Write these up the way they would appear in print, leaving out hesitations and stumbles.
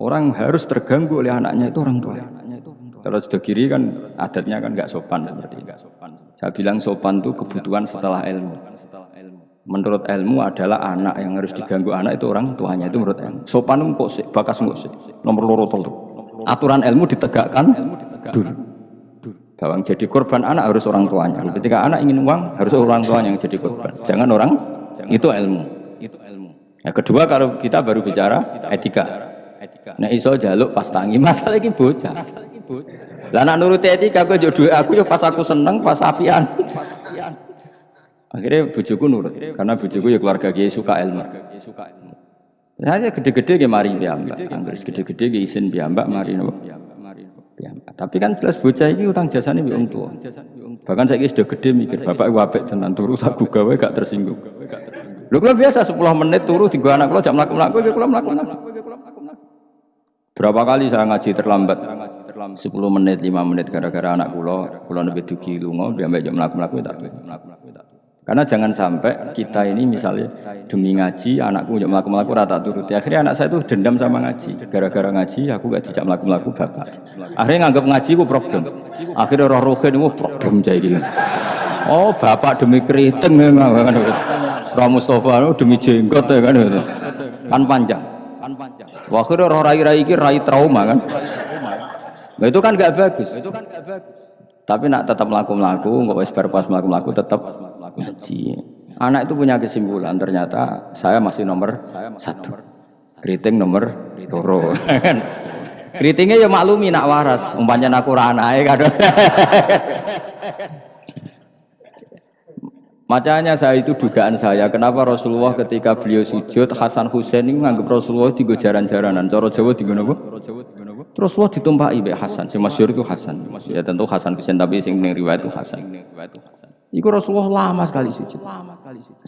Orang harus terganggu oleh anaknya itu orang tua. Kalau sudah kiri kan adatnya kan nggak sopan seperti itu. Saya bilang sopan itu kebutuhan setelah ilmu. Menurut ilmu adalah anak yang harus diganggu anak itu orang tuanya, itu menurut ilmu. Sopan itu kok sih, bakas kok sih. Nomor loro telu. Aturan ilmu ditegakkan dulu. Bahwa yang jadi korban anak harus orang tuanya. Ketika anak ingin uang harus orang tuanya yang jadi korban. Jangan orang, itu ilmu. Yang kedua kalau kita baru bicara etika. Nah iso jaluk pas tangi masalah iki bocah. Lah nak nuruti etika aku yo duwe aku yo pas aku seneng pas apian. Akhirnya bojoku nurut karena bojoku ya keluarga kiai suka ilmu. Hanya gede-gede ge mari piyambak. Angger gede-gede ge isin piyambak mari nopo. Tapi kan jelas bocah iki utang jasane mbek wong tuwa. Bahkan saiki sudah gede mikir bapak iku apik tenan turu tak gawe gak tersinggung. Lho kula biasa 10 menit turu digo anak kula jam mlaku-mlaku iki kula mlaku. Berapa kali saya ngaji terlambat 10 menit, 5 menit gara-gara anak kula nembe dugi lunga biar jam mlaku-mlaku tak. Karena jangan sampai kita ini misalnya demi ngaji anakku jam mlaku-mlaku rata turuti. Akhirnya anak saya itu dendam sama ngaji. Gara-gara ngaji aku gak dijak mlaku-mlaku bapak. Akhirnya nganggap ngaji ku problem. Akhirnya roh-rohin itu problem jadi. Oh bapak demi keriting kan. Roh Mustafa demi jenggot ya kan. Kan panjang. Wah, akhirnya roh rai-rai ini rai trauma kan. Nah, itu kan gak bagus. Tapi nak tetap melaku-melaku, nggak wes pas melaku-melaku tetap ngaji. Anak itu punya kesimpulan ternyata saya masih nomor 1. Keriting nomor 2. Keritingnya ya maklumi nak waras, umpamanya aku ra anake kan. Makanya saya itu dugaan saya, kenapa Rasulullah ketika beliau sujud Hasan Husain ini menganggap Rasulullah digo jaran-jaranan. Cara Jawa digo napa? Rasulullah ditumpaki mbek Hasan, sing masyhur itu Hasan. Ya tentu Hasan Husain tapi sing ning riwayat itu Hasan. Iku Rasulullah lama sekali sujud.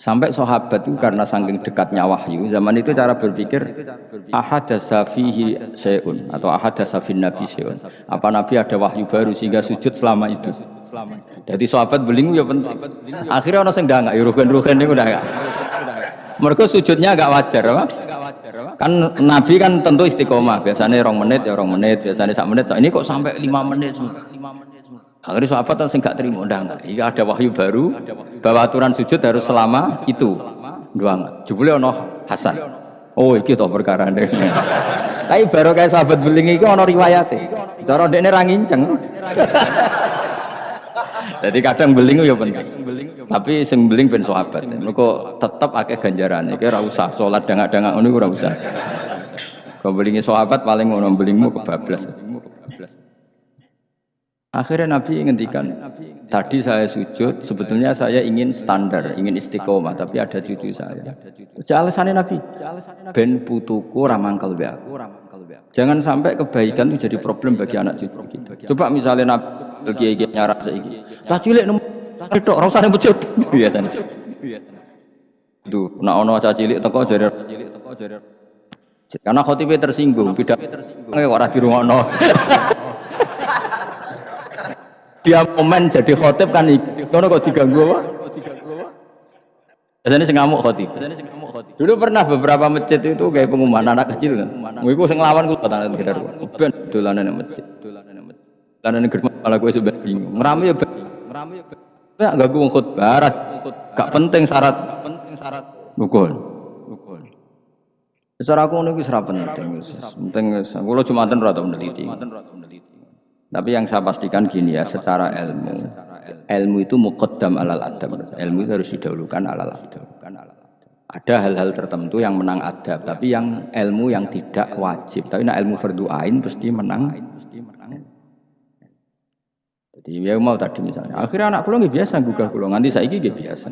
Sampai sahabat itu karena saking dekatnya wahyu, zaman itu cara berpikir ahadasa fihi syai'un atau ahadasa fin nabi syai'un. Apa nabi ada wahyu baru sehingga sujud selama itu. Jadi sahabat belingu ya penting. Akhirnya orang sing ndangak ya rugen-rugen niku ndak. Mergo sujudnya agak wajar apa? Kan nabi kan tentu istiqomah. Biasanya 2 menit ya 2 menit, biasanya 1 menit. Ini kok sampai 5 menit. Akhirnya sahabat sing gak terima ndang. Jika ada wahyu baru bahwa aturan sujud harus selama itu. Doang. Jebule ono Hasan. Oh iki to perkara ndek. Tapi baru kayak sahabat beling iki ono riwayate. Cara ndekne ra nginceng. Jadi kadang beling ya penting. Tapi sing beling ben sahabat. Mergo tetep akeh ganjarane. Iki ora usah salat dangak-dangak ngono ora usah. Kau belingi sahabat paling ngono belingmu kebablas. Akhirnya Nabi ngendikan, tadi saya sujud, sebetulnya saya ingin standar, ingin istiqomah, tapi ada cucu saya. Alasannya Nabi, ben putuku ramangkel ya. Jangan sampai kebaikan itu jadi problem bagi anak cucu kita. Coba misalnya Nabi kiai nyarak saiki, cah cilik nemu, tok ora usah nang masjid biasane. Tuh, nek ana cah cilik teko jare karena khotibe tersinggung, pidato ora dirungokno. Dia komen jadi khotib kan ngono kok diganggu apa? Biasanya sing ngamuk khotib. Dulu pernah beberapa masjid itu kayak pengumuman anak kecil kan. Iku sing nglawan ku tenan sekedar. Ben dolanan nang masjid. Dolanan gerem malah kowe sebab bingung. Ngrame ya enggak ganggu wong khotbah. Gak penting syarat. Rukun. Secara aku niku wis ora penting. Penting kula Jumatan ora tau meneliti. Tapi yang saya pastikan gini ya, secara ilmu itu muqaddam alal adab. Ilmu itu harus didahulukan alal adab. Ada hal-hal tertentu yang menang adab, tapi yang ilmu yang tidak wajib. Tapi nah ilmu fardhu ain pasti menang. Jadi ya mau tadi misalnya, akhirnya anak kula nggih biasa gugah kula, nganti saiki nggih biasa.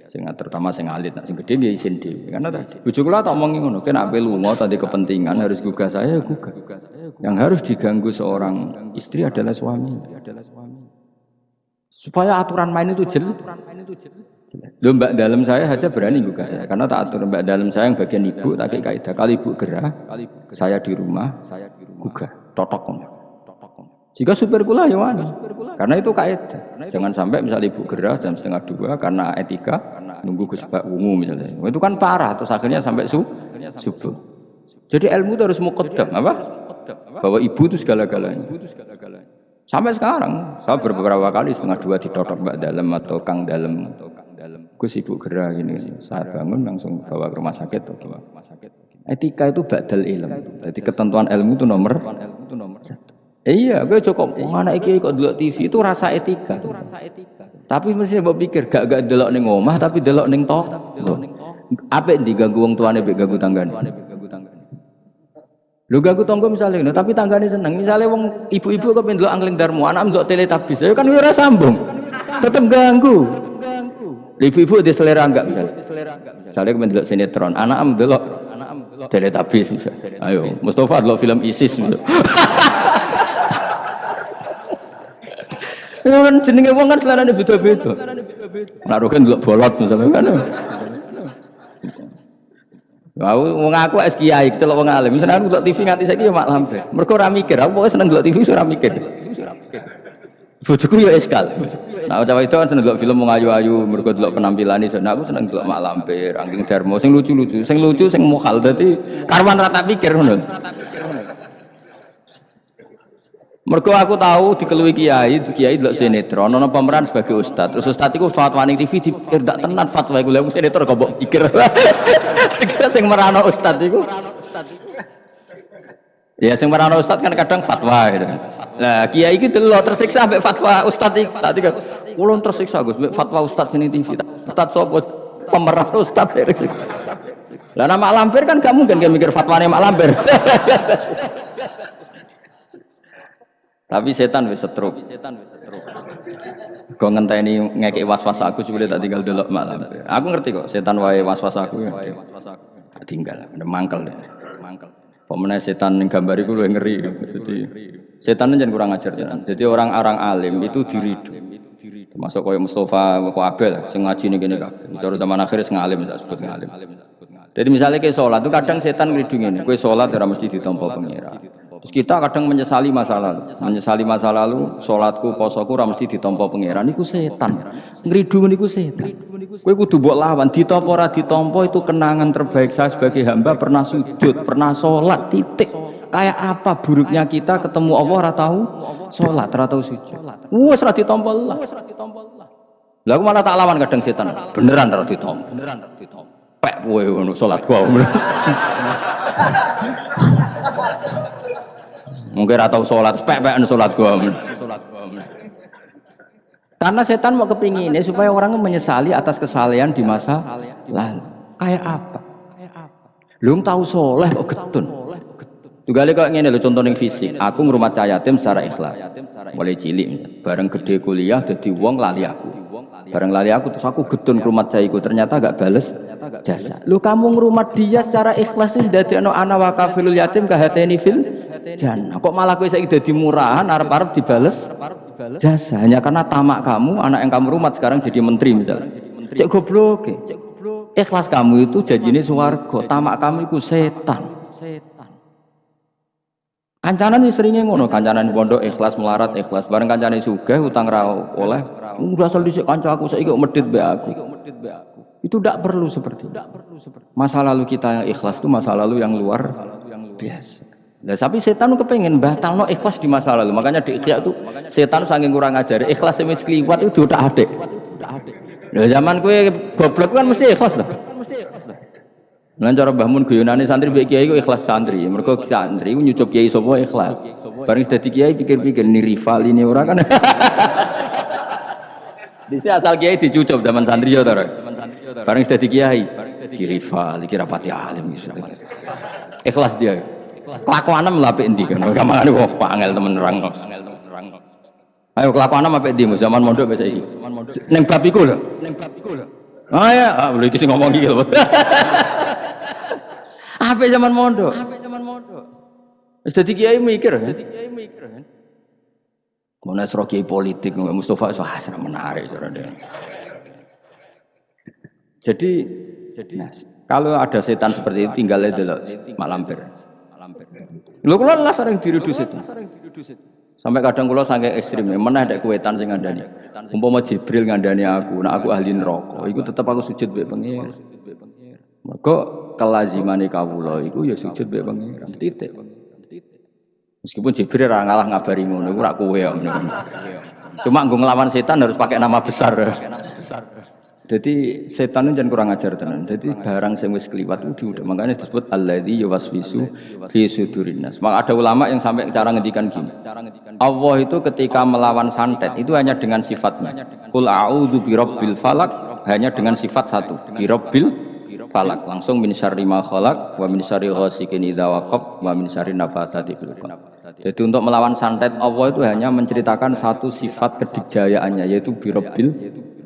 Sing terutama sing alit, sing gede nggih isin dhewe. Karena tadi bojo kula tak omongi ngono, nek ape lunga tadi kepentingan harus gugah saya gugah. Yang harus diganggu seorang istri adalah suami. Supaya aturan main itu jelas. Loh mbak dalam saya saja berani gugah saya, karena tak atur mbak dalam saya yang bagian ibu, tak kaidah kali ibu gerah, saya di rumah, gugah, totok. Jika supir kula ya wani. Karena itu kaidah. Jangan sampai misal ibu gerah jam 1:30 karena etika nunggu Gus Bak wungu misalnya. Itu kan parah terus akhirnya sampai subuh. Jadi ilmu itu harus muqaddam apa? Bahwa ibu itu segala-galanya. Sampai sekarang, saya beberapa kali setengah dua ditotok Mbak Dalem atau Kang Dalem. Gus ibu gerah gini, saya bangun langsung bawa ke rumah sakit. Etika itu badal ilmu. Jadi ketentuan ilmu itu nomor satu. Iya, gue cukup. Anak iki kok delok TV itu rasa etika. Tapi mesti mbok pikir gak delok ning omah tapi delok ning toko. Apik diganggu wong tuane mbek ganggu tanggane. Lho ganggu tangga misalnya, no, tapi tanggane seneng. Misalnya wong ibu-ibu kok pengen delok Angling Darmo, anak delok Teletubbies, ya kan ora sambung. Tetep ganggu. Ibu-ibu di selera enggak misalnya. Misalnya pengen delok sinetron, anak delok Teletubbies misalnya. Ayo, Mustafa delok film ISIS misalnya. Ya kan jenenge wong kan selerane beda-beda. Naruh kan delok bolot misalnya kan. Wong aku es kiai kecelok wong alim. Misalnya aku delok TV nganti saiki ya mak lambe. Mergo ora mikir, aku pokoke seneng delok TV ora mikir. Bojoku ya eskal. Nah, cawe itu kan seneng delok film wong ayu-ayu, mergo delok penampilane. Nah, aku seneng delok mak lampir, Angling Darmo sing lucu-lucu, sing mokal dadi karwan rata pikir ngono. Mergo aku tahu dikeluhi kiai delok sinetron, ana pemeran sebagai ustad. Terus ustad iku fatwa ning TV dipikir ndak tenan fatwa iku. Lha sinetron kok mbok pikir. Kira sing merano ustad iku. Ya sing merano ustad kan kadang fatwa gitu. Lah kiai iki delok tersiksa ambek fatwa ustad iki. Tadi kan kula tersiksa Gus ambek fatwa ustad sing TV. Ustad sapa pemeran ustad tersiksa. Lah nama lampir kan gak mungkin dia mikir fatwane mak lampir. Tapi setan wis setruk. Kok ngenteni ngekek was-was aku coba tak tinggal delok malam. Aku ngerti kok setan wae was-was aku ya. Tinggal mangkel. Pemene setan ning gambar iku luwih ngeri. Jadi setan jangan kurang ajar setan. Jadi orang-orang alim itu diridu. Termasuk koyo Mustafa kok Abel sing ngaji ning kene kabeh. Cara zaman akhir sing ngalim tak sebut ngalim. Jadi misalnya ke sholat itu kadang setan ngeridung ini. Kowe sholat ora mesti ditampa pengira. Terus kita kadang menyesali masa lalu, sholatku, posoku, ora mesti ditampa pangeran. Niku setan, ngeridung niku setan. Kowe kudu mbok lawan, ditampa ora ditampa itu kenangan terbaik saya sebagai hamba pernah sujud, pernah sholat, titik. Kayak apa buruknya kita ketemu Allah ora tahu sholat, ora tahu sujud. Wes ora ditampa Allah. Lah aku malah tak lawan kadang setan. Beneran ora ditampa. Pek kowe ngono sholat gua. Mungkin atau sholat, pek-pekan sholat gua. Karena setan mau kepinginnya supaya orang menyesali atas kesalahan di masa lalu. Kayak apa? Lu tahu soleh kok getun. Tugale kok ngene lho contoh ning fisik. Aku ngrumat cah yatim secara ikhlas. Mulai cilik, bareng gede kuliah dadi wong lali aku. Bareng lali aku terus aku getun ngrumat cah iku ternyata gak bales jasa. Lu kamu ngrumat dia secara ikhlas itu dadekno ana wa kafilul yatim kahateni fil jannah. Kok malah kowe saiki dadi murahan arep-arep dibales jasa hanya karena tamak kamu anak yang kamu rumat sekarang jadi menteri misalnya. Cek goblok. Ikhlas kamu itu janjine swarga, tamak kamu itu setan. Kancanan iki seringe ngono, kancanan pondok ikhlas melarat ikhlas, bareng kancane sugih utang ra oleh, udah asal dhisik kanca aku saiki kok medhit mbek aku. Itu tidak perlu seperti itu. Masa lalu kita yang ikhlas itu masa lalu yang luar biasa. Nah, tapi setan kepengen batalno ikhlas di masa lalu. Makanya di Ikhya itu setan saking kurang ajar, ikhlas sing wis kliwat itu udah adik. Lah zaman kowe goblok kan mesti ikhlas lah. Lan cara Mbah Mun guyonane santri mbek kiai ku ikhlas santri. Mergo santri ku nyucup kiai sapa ikhlas. Bareng dadi kiai pikir-pikir ni rival ini ora kan. Dise asal kiai dicucup zaman santri ya to. Bareng dadi kiai di rival iki rapati alim iki. Ikhlas dia. Kelakuanem lha apik endi kan. Kamane kok angel temen nerang. Ayo kelakuanem apik endi zaman mondok wis saiki. Ning bab iku lho. Ah ya, boleh iki sing ngomong iki lho. Apik zaman mondok. Wis dadi kiai mikir kan. Mana serok kiai politik Mustafa sangat menarik cara dia. Jadi nah, kalau ada setan seperti itu tinggalnya delok malampir. Lho kula lah sering dirudu setan. Sampai kadang kula saking ekstrem, meneh nek kuwetan sing ngandani. Umpama Jibril ngandani aku, nek aku ahli neraka, iku tetep aku sujud mbek pengen. Mergo kelazimane kawula iku ya sujud mbek pangeran titik. Meskipun Jibril ora ngalah ngabari ngono, iku ora kowe kok. Cuma nggo nglawan setan harus pakai nama besar. Jadi setan itu jangan kurang ajar tenan. Jadi barang sing wis kliwat itu udah makanya disebut alladzi yuwaswisu fi sudurin nas. Maka ada ulama yang sampai cara ngendikan gini. Allah itu ketika melawan santet itu hanya dengan sifatnya. Qul a'udzu birabbil falaq hanya dengan sifat satu. Birabbil falaq langsung min syarri ma khalaq wa min syarri ghasikin idza waqab wa min syarri nafatsati fil 'uqad. Jadi untuk melawan santet Allah itu hanya menceritakan satu sifat kedikjayaannya yaitu birabbil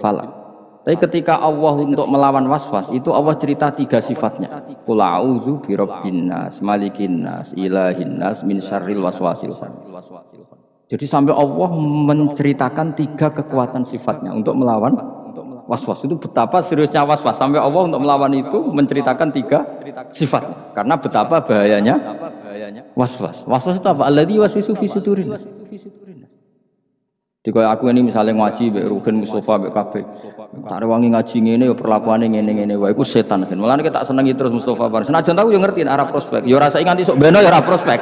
falaq. Tapi ketika Allah untuk melawan waswas itu Allah cerita 3 sifatnya. Qul a'udzu birabbin nas, malikin nas, ilahin nas, min syarril waswasil khannas. Jadi sampai Allah menceritakan 3 kekuatan sifatnya untuk melawan waswas. Itu betapa seriusnya waswas sampai Allah untuk melawan itu menceritakan 3 sifatnya. Karena betapa bahayanya waswas. Waswas itu apa? Alladzi waswisu fi sudurin nas. Jika aku ini misalnya ngaji mbek Ruhin Mustafa mbek kabeh. Tak rewangi ngaji ngene ya perlakuane ngene-ngene wae iku setan kan. Mulane kita senengi terus Mustafa bar. Senajan tahu yo ngerti arah prospek. Yo rasake nganti sok beno ya ora prospek.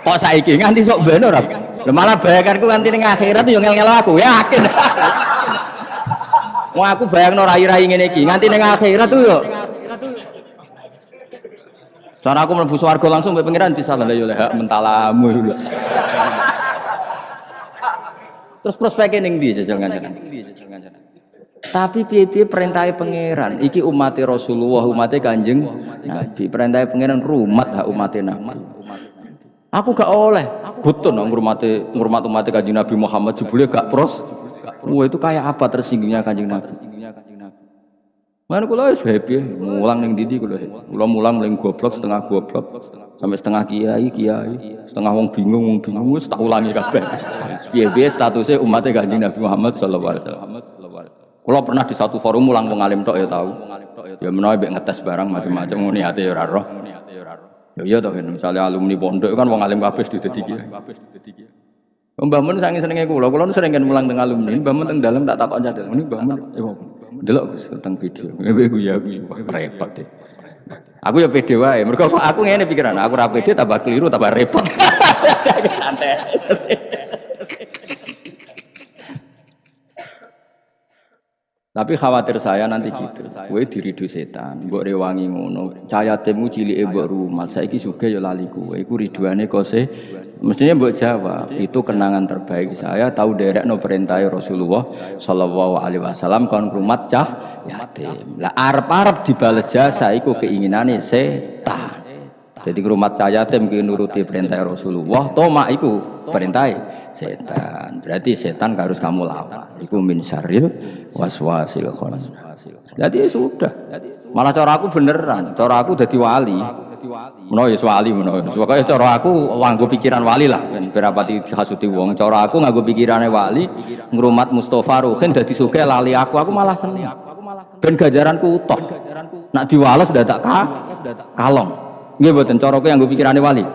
Kok saiki nganti sok beno ora. Lha malah bayakanku nganti ning akhirat yo ngel-ngel aku yakin. Wong aku bayangno rai-rai ngene iki nganti ning akhirat tuh yo. Cara aku mlebu swarga langsung mbek pengiran disalah yo lek hak mentalamu lho. Terus prospeknya ning ndi jajal ngancana. Tapi piye-piye perintahnya pangeran. Iki umatnya Rasulullah, umatnya Kanjeng Nabi. Perintahnya pangeran rumat hak umatnya Nabi. Aku gak oleh. Gutun ngurmat umatnya Kanjeng Nabi Muhammad jebule gak pros. Wah itu kayak apa tersinggungnya Kanjeng Nabi. Mana kula wis happy mulang ning ndi kula. Kula mulang mling goblok setengah goblok sampai setengah kiai, setengah wong bingung wis tak ulangi kabeh. Piye-piye statusnya umatnya Kanjeng Nabi Muhammad sallallahu alaihi wasallam. Kula pernah di satu forum mulang wong alim tok ya tahu. Ya menawa mbek ngetes barang macam-macam ngene ate ya ora roh. Ya iya to misalnya alumni pondok kan wong alim kabeh dadi kiai. Mbah Mun saking senenge kula sering kan mulang teng alumni, Mbah Mun teng dalem tak takon jadil. Ini Mbah Mun delok teng video. Iku ya repot deh. Aku ya pede wae. Mergo aku ngene pikiran, aku ora pede tambah keliru tambah repot. Santai. Tapi khawatir saya nanti gitu. Kowe diridu setan, mbok rewangi ngono. Cayatemu cilike mbok rumat, saiki sugih ya lali kowe. Iku riduane kose. Mestinya mbok jawab, itu kenangan terbaik saya tahu derekno perintah Rasulullah sallallahu alaihi wasallam kon rumat cah yatim. Lah arep-arep dibales jasa iku keinginane setan. Jadi rumat cah yatim ki nuruti perintah Rasulullah, tomak iku perintah setan. Berarti setan harus kamu lawan. Iku min syarril waswasil khannas. Jadi sudah. Malah cara aku beneran, cara aku dadi wali. Menawa ya wali menawa. Pokoke cara aku nganggo pikiran wali lah, ben berapati dihasuti wong. Cara aku nganggo pikirane wali, ngrumat Mustafa Ruhin dadi sugih lali aku malah seneng. Ben ganjaranku utuh. Nak diwales dadak kalong. Nggih mboten cara kowe nganggo pikirane wali.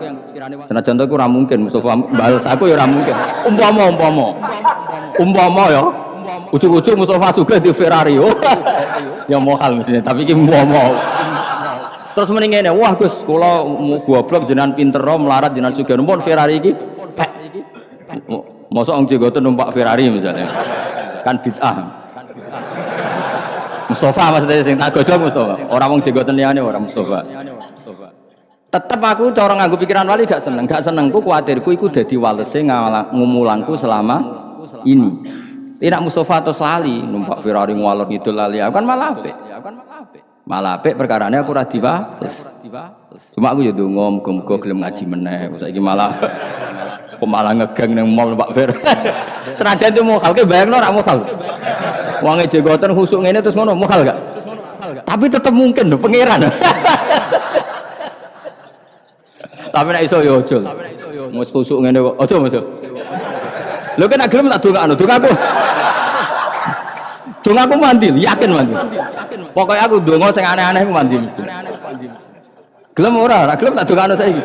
Senajan to iku ora mungkin Mustafa bales aku ya ora mungkin. Umpama ya. Ujug-ujug Mustafa sugih di Ferrari. Ya mohal mestinya, tapi iki umpama. Terus mending ngene, wah Gus, kula goblok jenengan pinter melarat jenengan sugih numpun Ferrari iki. Mosok wong jenggoten numpak Ferrari misalnya. Kan bid'ah. Mustafa maksudnya sing tak gojok Mustafa. Ora wong jenggoten liyane ora Mustafa. Tetep aku cara nganggo pikiran wali gak senengku kuwatirku iku dadi walese ngumulangku selama ini. Tidak Mustafa atau lali numpak Ferrari ngalor ngidul lali aku kan malah apik. Malah apik perkarane aku ora diwales. Cuma aku ya ndonga muga-muga gelem ngaji meneh. Saiki malah ngegeng ning mall Pak Fer. Senajan itu mokal ke bayangno ora mokal. Wonge jenggoten khusuk ngene terus ngono mokal gak? Tapi tetep mungkin lho pangeran. Tapi nek iso ya aja. Wis khusuk ngene kok. Aja Mas. Lho kan nek gelem tak dongakno, dongaku. Dongaku mandi, yakin mandi. Pokoknya aku donga sing aneh-aneh ku mandi mesti. Gelem ora? Tak gelem tak dongakno saiki.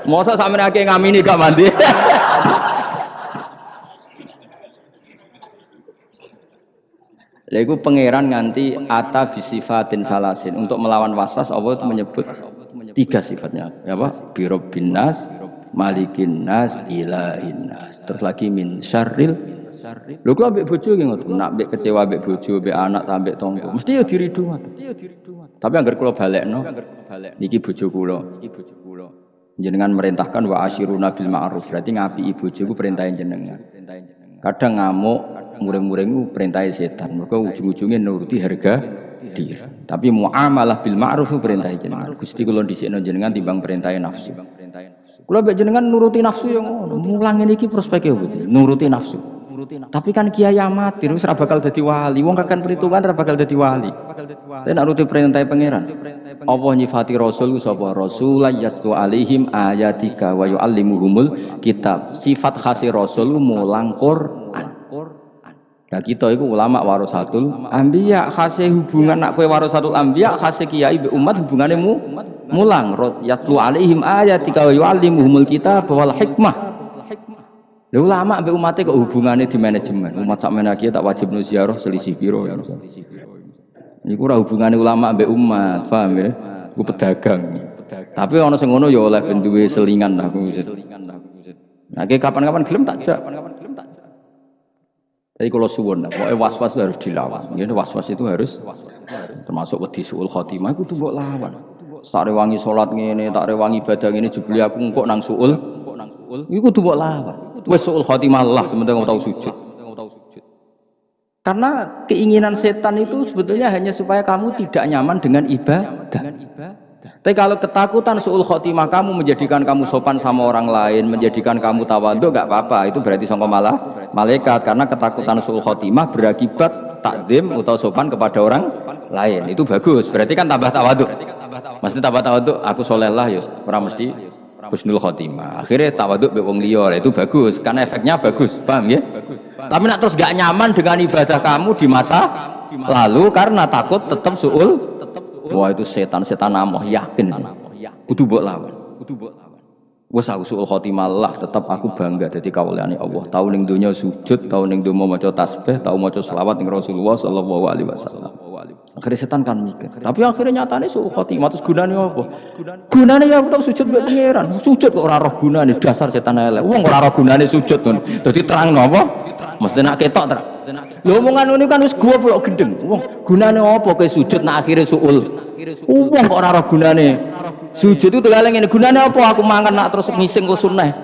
Mosok sampeyan akeh ngamini gak mandi. Lha iku pangeran nganti ata bisifatin salasin. Untuk melawan waswas Allah itu menyebut 3 sifatnya. Apa? Birabbin nas, malikin nas, ilahin nas. Terus lagi min syarril. Lho kok ambek bojo ki ngoten, nak ambek kecewa ambek bojo, ambek anak, ambek tangga. Mesti ya diridu ngoten. Tapi anggar kula balekno, niki bojo kula. Jenengan merintahkan wa asyiruna bil ma'ruf. Berarti ngapiki bojo ku perintahe jenengan. Kadang ngamuk, muring-muring perintahe setan. Mergo ujung-ujunge nuruti harga diri. Tapi muamalah bil ma'ruf perintahe jenengan. Gusti kula dhisikno jenengan timbang perintahe nafsu. Kula mbek jenengan nuruti nafsu yo ngono. Mulang ngene iki prospeke opo? Nuruti nafsu. Tapi kan kiai amatir wis ora bakal dadi wali. Wong kakan perhitungan ora bakal dadi wali. Nek nuruti perintah pangeran. Allah nyifati rasul ku sapa? Rasul yaslu alaihim ayatika wa yuallimuhumul kitab. Sifat khasi rasul mulang Quran. Nah kita itu ulama warasatul anbiya, khase hubungan nak kowe warasatul anbiya, khase kiai be umat hubungane mulang yaslu alaihim ayatika wa yuallimuhumul kitab wal hikmah. Lha ulama mbek umate kok hubungane di manajemen. Umat sak menaki tak wajib ziarah selisih piro ya. Iku ora hubungane ulama mbek umat, paham ya? Ku pedagang. Tapi ana sing ngono ya oleh ben duwe selingan aku. Nah, kapan-kapan gelem tak jak. Tapi kalau suwun, pokoknya was-was harus dilawan. Jadi was-was itu harus termasuk wedi suul khotimah itu tuh mbok lawan. Tak rewangi salat ngene, tak rewangi ibadah ngene jebule aku engko nang suul. Iku tuh mbok lawan. Wes suul khotimah Allah sementara kamu tahu sujud. Karena keinginan setan itu sebetulnya hanya supaya kamu tidak nyaman dengan ibadah. Tapi kalau ketakutan suul khotimah kamu menjadikan kamu sopan sama orang lain, menjadikan kamu tawadhu, gak apa-apa. Itu berarti sangka malah malaikat. Karena ketakutan suul khotimah berakibat takzim atau sopan kepada orang lain. Itu bagus. Berarti kan tambah tawadhu. Maksudnya tambah tawadhu, aku soleh lah, yus. Orang mesti husnul khotimah. Akhirnya tawaduk be wong liya, itu bagus karena efeknya bagus, paham ya? Tapi nak terus gak nyaman dengan ibadah kamu di masa lalu karena takut tetap suul. Wah itu setan-setan amoh yakin. Kudu mbok lawan. Wes aku suul khotimah lah, tetap aku bangga dadi kawulane Allah. Tau ning donya sujud, tau ning donya maca tasbih, tau maca selawat ning Rasulullah sallallahu alaihi wasallam. Akhirnya setan kan mikir. Tapi akhirnya nyatane suul khotimah terus gunane apa? Gunane ya aku tau sujud mbek pangeran. Sujud kok ora roh gunane, dasar setan elek. Wong ora roh gunane sujud ngono. Dadi terangno apa? Mesti nak ketok terang. Lho omongan ngono kan wis goblok gendeng. Wong gunane apa kowe sujud nak akhire suul? Wong kok ora roh gunane. Sujud itu tegale ngene, gunane apa aku mangan nak terus ngising kok sunah.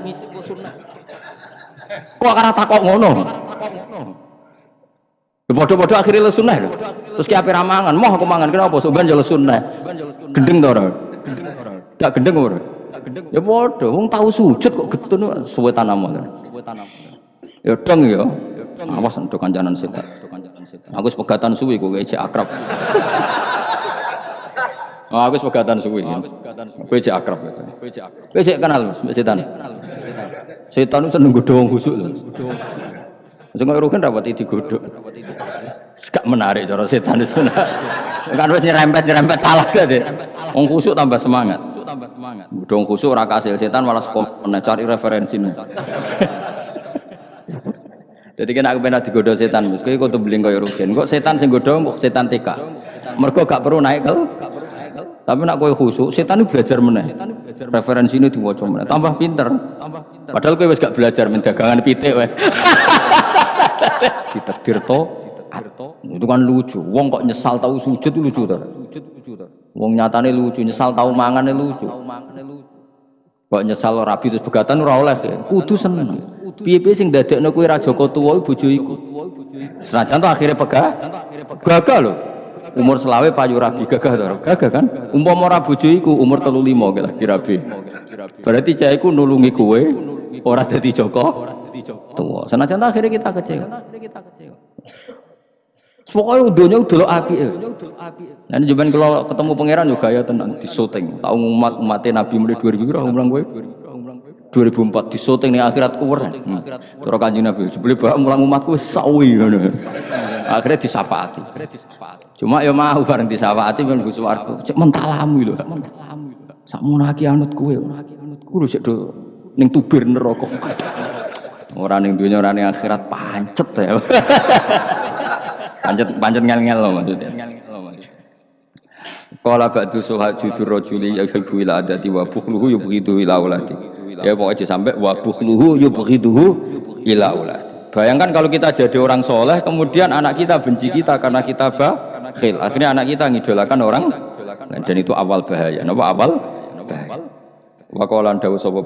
Kok ora takok ngono. Bodoh-bodoh akhirnya le sunah lho. Terus ki ape ra mangan, moh aku mangan kenapa soban yo le sunah. Gendeng to ora? Tak gendeng ora? Ya bodoh, wong tahu sujud kok getun suwe tanam. Ya dong ya. Awas ento kancanan setan. Aku wis pegatan suwi kok cek akrab. Aku wis pegatan suwi. Kowe cek akrab gitu. Kowe cek kenal setan. Setan seneng godho wong khusuk lho. Sing kok rugen rapati digodhog. Gak menarik cara setan itu. Kan wis nyerempet salah deh. Wong khusuk tambah semangat. Godhong khusuk ora kasil setan malah cari referensi. Jadi kan aku pernah digodho setan, Mus. Kowe kudu beling kaya rugen. Kok setan sing godho mbok setan TK. Mergo gak perlu naik ke. Tapi nak kowe khusuk, setan itu belajar meneh. Referensi ini diwaca meneh, tambah pinter. Padahal kowe wis gak belajar mendagangan pitik wae. Ditakdir to. Itu kan lucu. Wong kok nyesal tahu sujud itu lucu to. Wong nyatane lucu, nyesal tahu mangane lucu. Kok nyesal rabi terus begatan ora oleh ya. Kudu seneng. Piye-piye sing dadekno kowe ra Joko tuwa bojo iku. Senajan to akhire gagah lho. Umur selawe payu rabi gagah to. Gagah kan? Umpama ora bojo iku umur 35 kira dirabi. Berarti cah iku nulungi kowe ora dadi Joko tuwa. Senajan to akhire kita kecewa. Pokoknya donya udah apik. Nah, jaman kalau ketemu pangeran juga ya tenang di syuting. Tahu umatnya Nabi mulai 2000 berapa ulang gue? 2004 di syuting nih akhirat kuwer. Terus Kanjeng Nabi sebelum bawa mulang umatku sawi ngono. Akhirnya disafaati. Cuma ya mau bareng disafaati men Gus Warto. Cek mentalamu lho. Sakmono aki anut kowe. Kudu sik do ning tubir neraka. Ora ning donya ora ning akhirat pancet ya. Pancet ngel-ngel loh maksudnya. Qala ba'du suhajudur rajuli yaghbu ila adati wa bukhluhu yubghidu ila auladi. Ya pokoknya sampai wa bukhluhu yubghiduhu ila auladi. Bayangkan kalau kita jadi orang soleh, kemudian anak kita benci kita karena kita bakhil. Akhirnya anak kita ngidolakan orang, dan itu awal bahaya. Napa awal bahaya? Wa qala dawu sapa